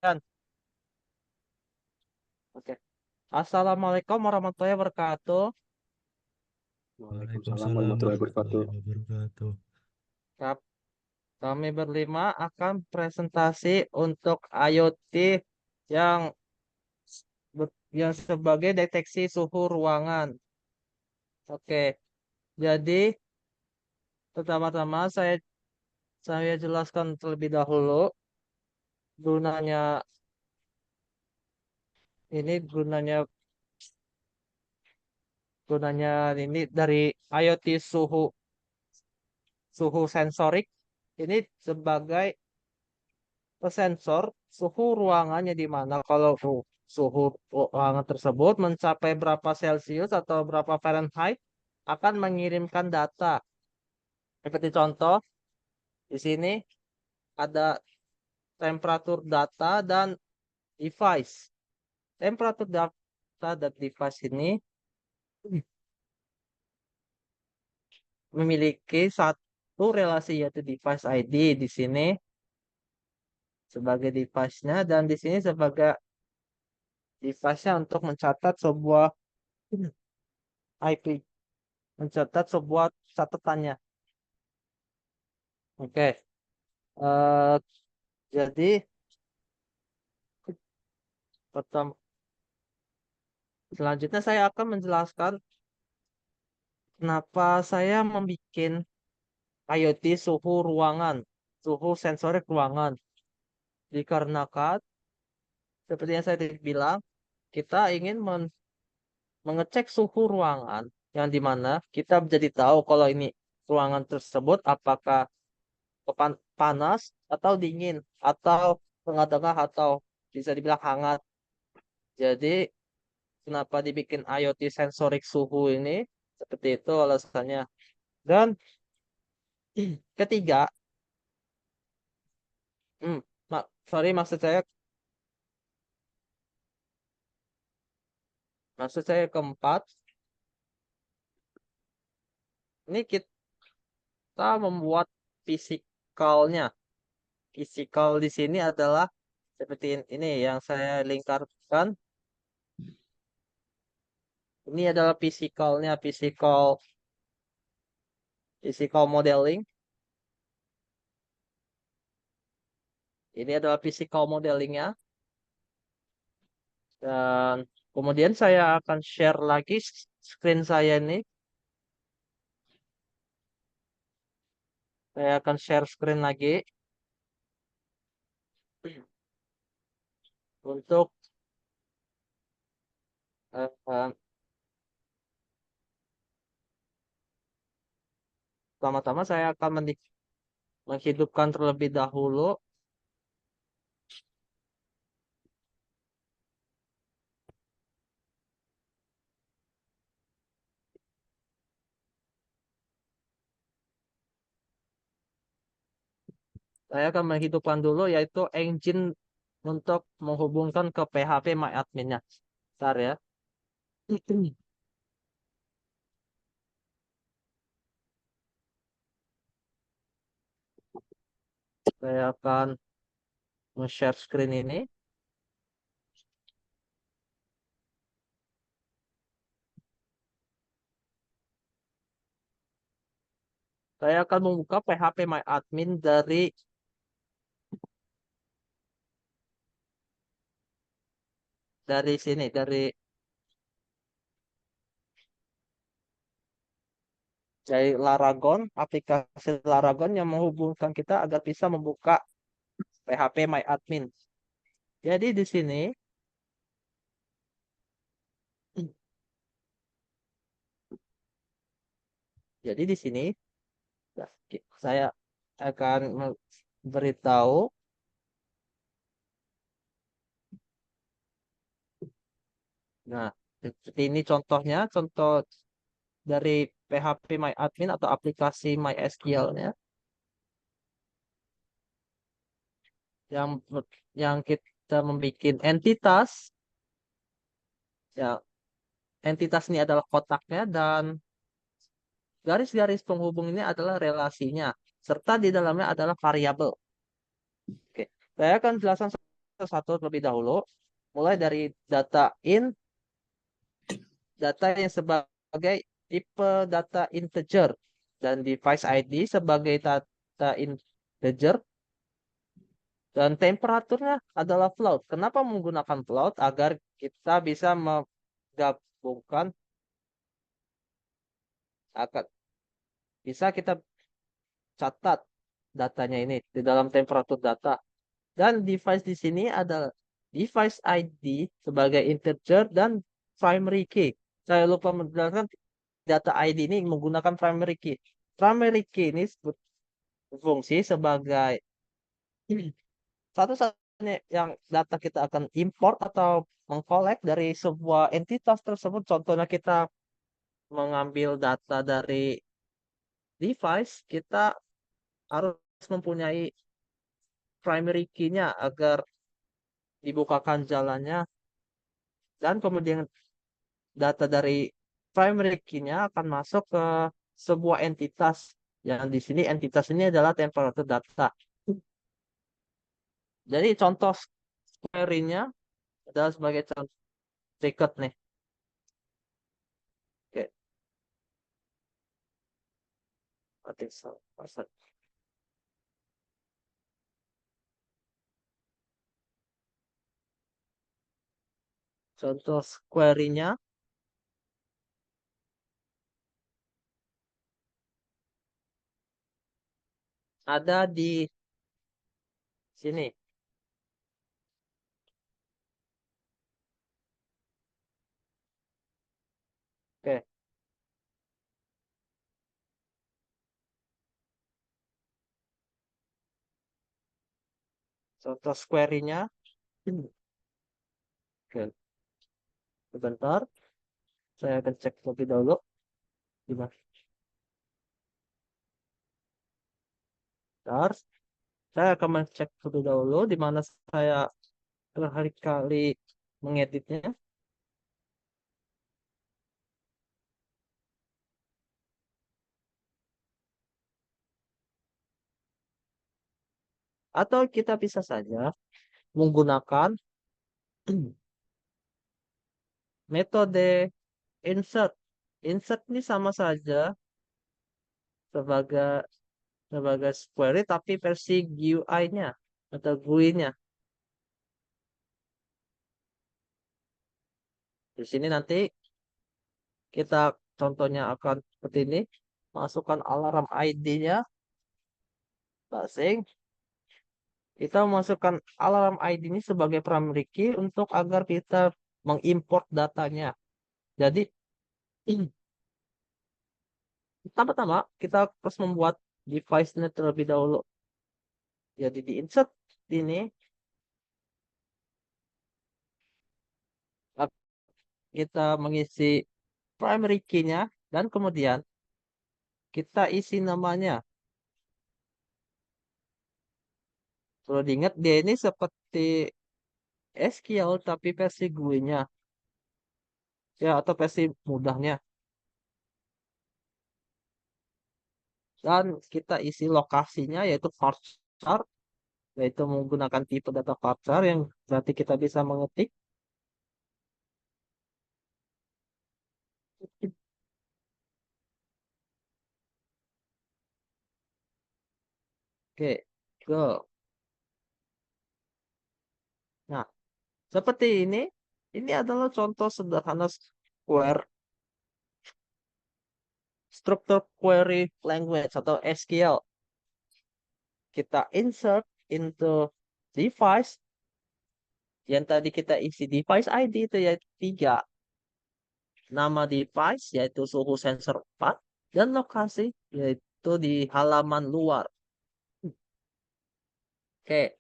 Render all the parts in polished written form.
Kan? Oke. Assalamualaikum warahmatullahi wabarakatuh. Waalaikumsalam Waalaikumsalam warahmatullahi wabarakatuh. warahmatullahi wabarakatuh. Kap- Kami berlima akan presentasi untuk IoT yang yang sebagai deteksi suhu ruangan. Oke. Jadi pertama-tama saya jelaskan terlebih dahulu gunanya gunanya gunanya ini dari IoT suhu suhu sensorik ini sebagai sensor suhu ruangannya di mana kalau suhu ruangan tersebut mencapai berapa Celcius atau berapa Fahrenheit akan mengirimkan data. Seperti contoh di sini ada temperatur data dan device. Temperatur data dan device ini memiliki satu relasi yaitu device ID di sini sebagai device-nya dan di sini sebagai device-nya untuk mencatat sebuah IP, mencatat sebuah catatannya. Oke, eh, jadi pertama, selanjutnya saya akan menjelaskan kenapa saya membuat IoT suhu ruangan, suhu sensorik ruangan. Dikarenakan, seperti yang saya bilang, kita ingin mengecek suhu ruangan, yang dimana kita menjadi tahu kalau ini ruangan tersebut apakah panas atau dingin, atau tengah-tengah, atau bisa dibilang hangat. Jadi, kenapa dibikin IoT sensorik suhu ini? Seperti itu alasannya. Dan ketiga, hmm, sorry maksud saya keempat, ini kita membuat fisikalnya. Fisikal di sini adalah seperti ini yang saya lingkarkan. Ini adalah fisikalnya, physical modeling. Ini adalah physical modelingnya. Dan kemudian saya akan share lagi screen saya ini. Saya akan share screen lagi untuk eh, eh, pertama-tama saya akan menghidupkan terlebih dahulu. Saya akan menghidupkan dulu yaitu engine untuk menghubungkan ke PHP MyAdmin-nya. Bentar ya. Saya akan share screen ini. Saya akan membuka PHP MyAdmin dari sini, dari Laragon, aplikasi Laragon yang menghubungkan kita agar bisa membuka PHP MyAdmin. Jadi di sini, jadi di sini saya akan beritahu. Nah, seperti ini contohnya, contoh dari PHP MyAdmin atau aplikasi MySQL-nya yang yang kita membuat entitas. Ya, entitas ini adalah kotaknya dan garis-garis penghubung ini adalah relasinya serta di dalamnya adalah variabel. Oke, saya akan jelaskan satu terlebih dahulu, mulai dari data in, data yang sebagai tipe data integer, dan device ID sebagai data integer, dan temperaturnya adalah float. Kenapa menggunakan float? Agar kita bisa menggabungkan, akan bisa kita catat datanya ini di dalam temperatur data. Dan device di sini adalah device ID sebagai integer dan primary key. Saya lupa menjelaskan, data ID ini menggunakan primary key. Primary key ini berfungsi sebagai satu-satunya yang data kita akan import atau mengkolek dari sebuah entitas tersebut. Contohnya kita mengambil data dari device, kita harus mempunyai primary key-nya agar dibukakan jalannya, dan kemudian data dari primary key-nya akan masuk ke sebuah entitas, yang di sini entitas ini adalah temperatur data. Jadi contoh query-nya adalah sebagai contoh berikut nih. Oke, berarti contoh query-nya ada di sini. Oke, contoh query-nya. Oke, sebentar. Saya akan cek lebih dahulu. Gimana? Bentar. Saya akan mencek lebih dahulu di mana saya berkali-kali mengeditnya. Atau kita bisa saja menggunakan metode insert. Insert ini sama saja sebagai query tapi versi GUI-nya atau GUI-nya. Di sini nanti kita contohnya akan seperti ini. Masukkan alarm ID-nya, passing. Kita memasukkan alarm ID ini sebagai primary key untuk agar kita mengimport datanya. Jadi pertama-tama kita harus membuat device-nya terlebih dahulu. Jadi di insert ini kita mengisi primary key-nya, dan kemudian kita isi namanya. Perlu diingat dia ini seperti SQL tapi versi GUI-nya, ya, atau versi mudahnya. Dan kita isi lokasinya yaitu varchar, yaitu menggunakan tipe data varchar yang berarti kita bisa mengetik. Oke, go. Nah, seperti ini. Ini adalah contoh sederhana square structure query language atau SQL. Kita insert into device, yang tadi kita isi device ID itu yaitu 3, nama device yaitu suhu sensor 4, dan lokasi yaitu di halaman luar. Oke,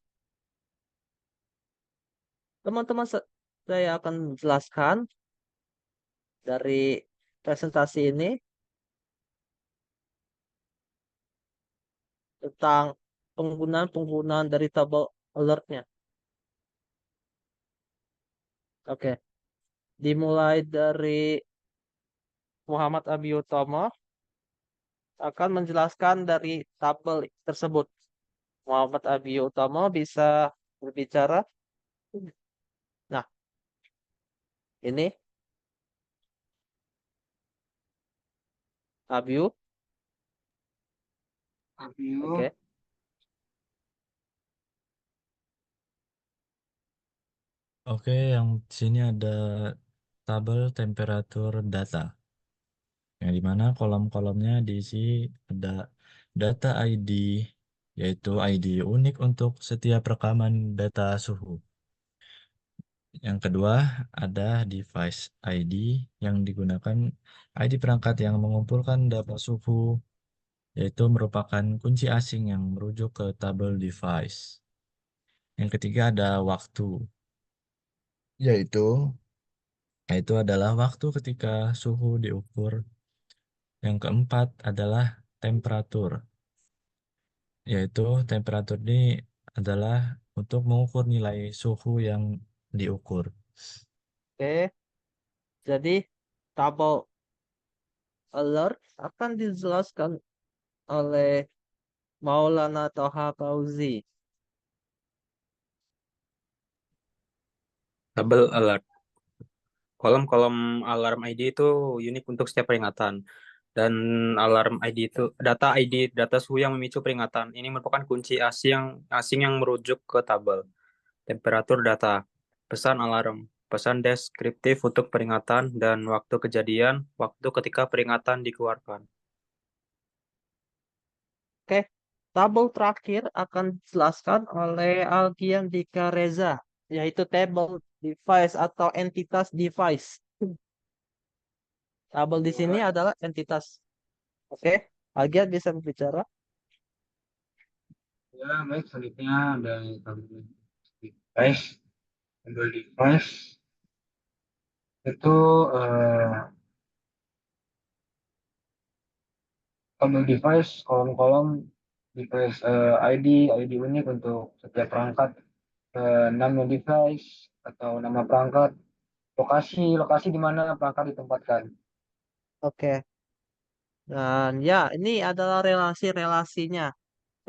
teman-teman, saya akan menjelaskan dari presentasi ini tentang penggunaan-penggunaan dari tabel alertnya. Oke, dimulai dari Muhammad Abiutomo akan menjelaskan dari tabel tersebut. Muhammad Abiutomo bisa berbicara. Nah, ini Abiu. Review. Oke. Oke, yang di sini ada tabel temperatur data. Yang dimana kolom-kolomnya diisi ada data ID, yaitu ID unik untuk setiap rekaman data suhu. Yang kedua, ada device ID yang digunakan ID perangkat yang mengumpulkan data suhu, yaitu merupakan kunci asing yang merujuk ke tabel device. Yang ketiga ada waktu, yaitu yaitu adalah waktu ketika suhu diukur. Yang keempat adalah temperatur, yaitu temperatur ini adalah untuk mengukur nilai suhu yang diukur. Oke. Jadi tabel alert akan dijelaskan oleh Maulana Toha Fauzi. Tabel alert. Kolom-kolom alarm ID itu unik untuk setiap peringatan. Dan alarm ID itu data ID data suhu yang memicu peringatan. Ini merupakan kunci asing yang merujuk ke tabel. Temperatur data, pesan alarm, pesan deskriptif untuk peringatan dan waktu kejadian, waktu ketika peringatan dikeluarkan. Oke. Tabel terakhir akan dijelaskan oleh Algian Dika Reza, yaitu tabel device atau entitas device. Tabel di sini adalah entitas. Oke. Algian bisa berbicara. Ya, baik. Selanjutnya ada tabel device. Tabel device itu tabel device, kolom-kolom device ID unik untuk setiap perangkat, nama device atau nama perangkat, lokasi di mana perangkat ditempatkan. Oke. Dan ya, ini adalah relasi-relasinya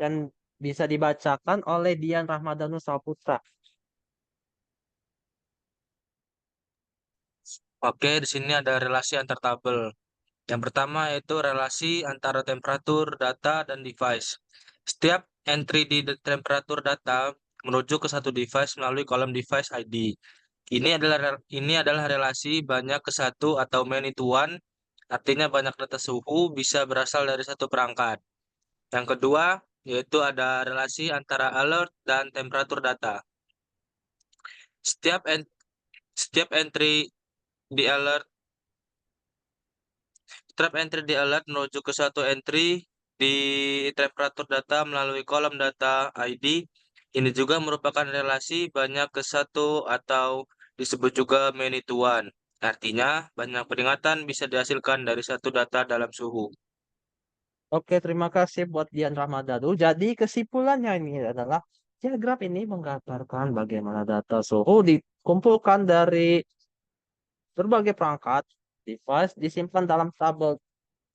dan bisa dibacakan oleh Dian Rahmadanu Saputra. Oke, di sini ada relasi antar tabel. Yang pertama yaitu relasi antara temperatur data dan device. Setiap entry di temperatur data merujuk ke satu device melalui kolom device ID. Ini adalah relasi banyak ke satu atau many to one, artinya banyak data suhu bisa berasal dari satu perangkat. Yang kedua yaitu ada relasi antara alert dan temperatur data. Setiap en- setiap di alert entry di alert menuju ke suatu entry di temperatur data melalui kolom data ID. Ini juga merupakan relasi banyak ke satu atau disebut juga many to one. Artinya, banyak peringatan bisa dihasilkan dari satu data dalam suhu. Oke, terima kasih buat Dian Rahmadanu. Jadi kesimpulannya ini adalah diagram ini menggambarkan bagaimana data suhu dikumpulkan dari berbagai perangkat device disimpan dalam tabel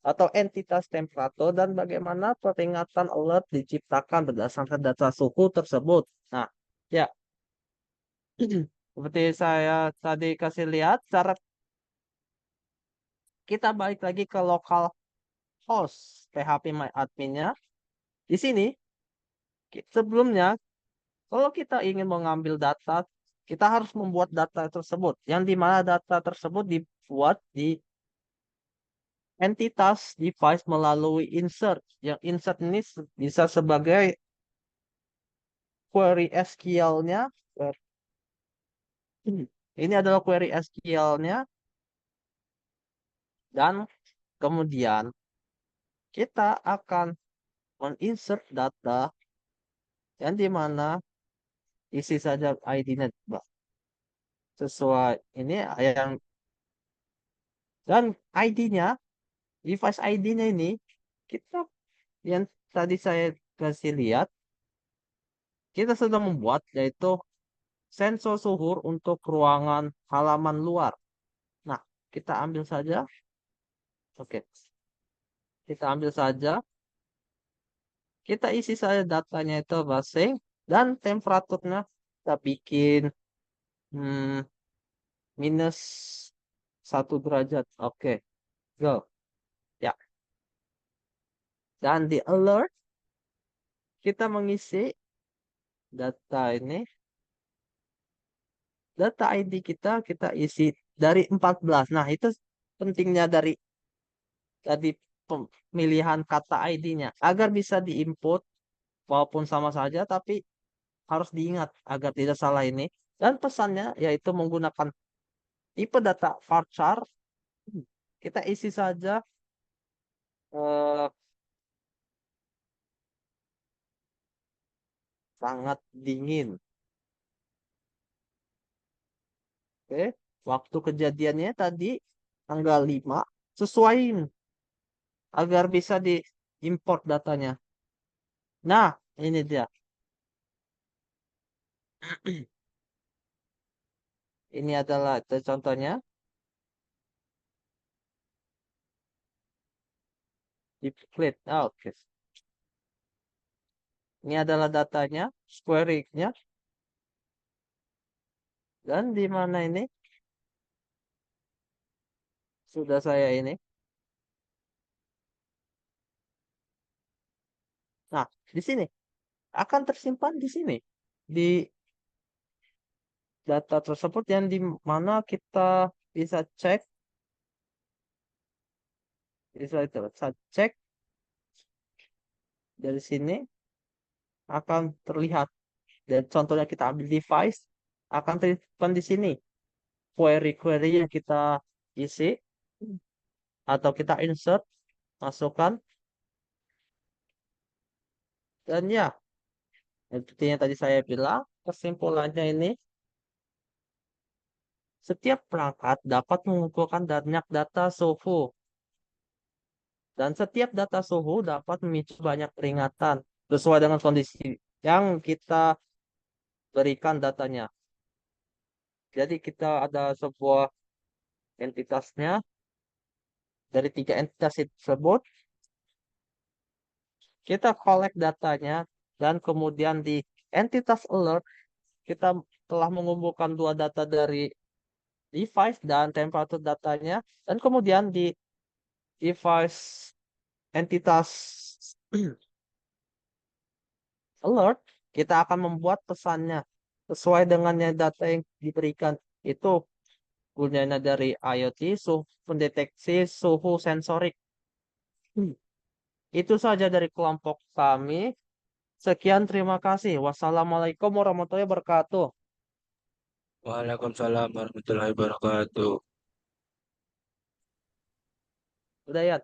atau entitas temperatur dan bagaimana peringatan alert diciptakan berdasarkan data suhu tersebut. Nah, ya, seperti saya tadi kasih lihat, cara kita balik lagi ke lokal host PHP MyAdmin-nya. Di sini, sebelumnya, kalau kita ingin mengambil data, kita harus membuat data tersebut, yang dimana data tersebut dibuat di entitas device melalui insert. Yang insert ini bisa sebagai query SQL-nya. Ini adalah query SQL-nya dan kemudian kita akan menginsert data yang dimana isi saja ID-nya sesuai ini yang dan ID-nya device ID-nya ini kita yang tadi saya kasih lihat kita sudah membuat yaitu sensor suhu untuk ruangan halaman luar. Nah, kita ambil saja. Oke, kita ambil saja. Kita isi saja datanya itu basing dan temperaturnya kita bikin minus 1 derajat. Oke, go. Ya. Dan di alert kita mengisi data ini. Data ID kita isi dari 14. Nah, itu pentingnya dari tadi pemilihan kata ID-nya agar bisa diinput walaupun sama saja tapi harus diingat agar tidak salah ini. Dan pesannya yaitu menggunakan tipe data varchar. Kita isi saja eh, sangat dingin. Oke, waktu kejadiannya tadi tanggal 5 sesuaiin agar bisa diimport datanya. Nah, ini dia. Ini adalah contohnya. Diklik. Oke. Ini adalah datanya, square nya, dan di mana ini sudah saya ini. Nah, di sini akan tersimpan di sini di data tersebut yang di mana kita bisa cek dari sini akan terlihat. Dan contohnya kita ambil device akan tersimpan di sini query-query yang kita isi atau kita insert, masukkan, dan ya seperti yang tadi saya bilang, kesimpulannya ini setiap perangkat dapat mengumpulkan banyak data suhu dan setiap data suhu dapat memicu banyak peringatan sesuai dengan kondisi yang kita berikan datanya. Jadi kita ada sebuah entitasnya dari 3 entitas tersebut. Kita collect datanya dan kemudian di entitas alert kita telah mengumpulkan 2 data dari device dan temperatur datanya, dan kemudian di device entitas alert kita akan membuat pesannya sesuai dengannya data yang diberikan. Itu gunanya dari IoT, pendeteksi suhu sensorik. Itu saja dari kelompok kami. Sekian, terima kasih. Wassalamualaikum warahmatullahi wabarakatuh. Waalaikumsalam warahmatullahi wabarakatuh. Udah ya.